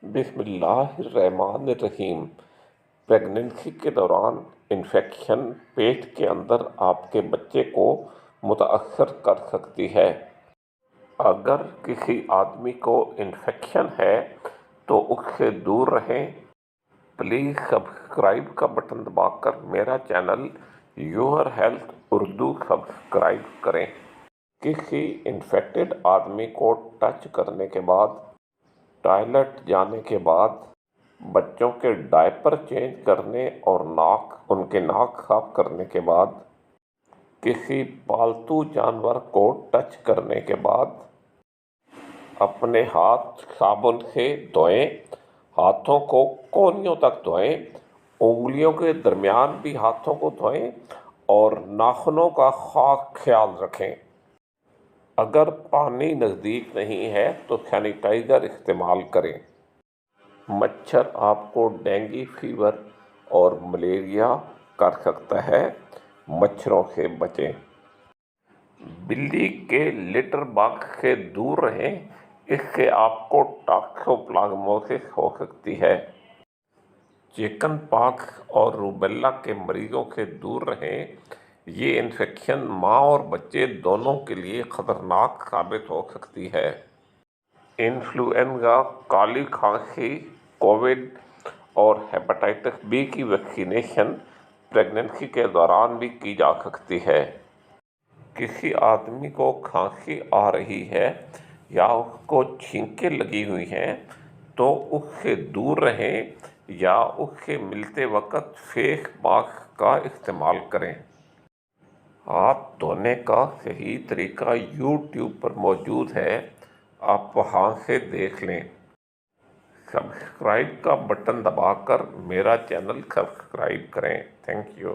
बिस्मिल्लाहिर्रहमानिर्रहीम। प्रेगनेंसी के दौरान इन्फेक्शन पेट के अंदर आपके बच्चे को मुतासर कर सकती है। अगर किसी आदमी को इन्फेक्शन है तो उससे दूर रहें। प्लीज़ सब्सक्राइब का बटन दबाकर मेरा channel your health Urdu subscribe करें। किसी इन्फेक्टेड आदमी को टच करने के बाद, टॉयलेट जाने के बाद, बच्चों के डायपर चेंज करने और उनके नाक साफ करने के बाद, किसी पालतू जानवर को टच करने के बाद अपने हाथ साबुन से धोएं। हाथों को कोहनियों तक धोएं, उंगलियों के दरमियान भी हाथों को धोएं और नाखूनों का खास ख्याल रखें। अगर पानी नज़दीक नहीं है तो सैनिटाइज़र इस्तेमाल करें। मच्छर आपको डेंगू फीवर और मलेरिया कर सकता है, मच्छरों से बचें। बिल्ली के लिटर बॉक्स से दूर रहें, इससे आपको टॉक्सोप्लाज्मोसिस हो सकती है। चिकन पॉक्स और रूबेला के मरीजों से दूर रहें, ये इन्फेक्शन माँ और बच्चे दोनों के लिए ख़तरनाक साबित हो सकती है। इन्फ्लुएंजा, काली खांसी, कोविड और हेपेटाइटिस बी की वैक्सीनेशन प्रेगनेंसी के दौरान भी की जा सकती है। किसी आदमी को खांसी आ रही है या उसको छींकें लगी हुई हैं तो उससे दूर रहें या उससे मिलते वक्त फेस मास्क का इस्तेमाल करें। हाथ धोने का सही तरीका YouTube पर मौजूद है, आप वहाँ से देख लें। सब्सक्राइब का बटन दबाकर मेरा चैनल सब्सक्राइब करें। Thank you.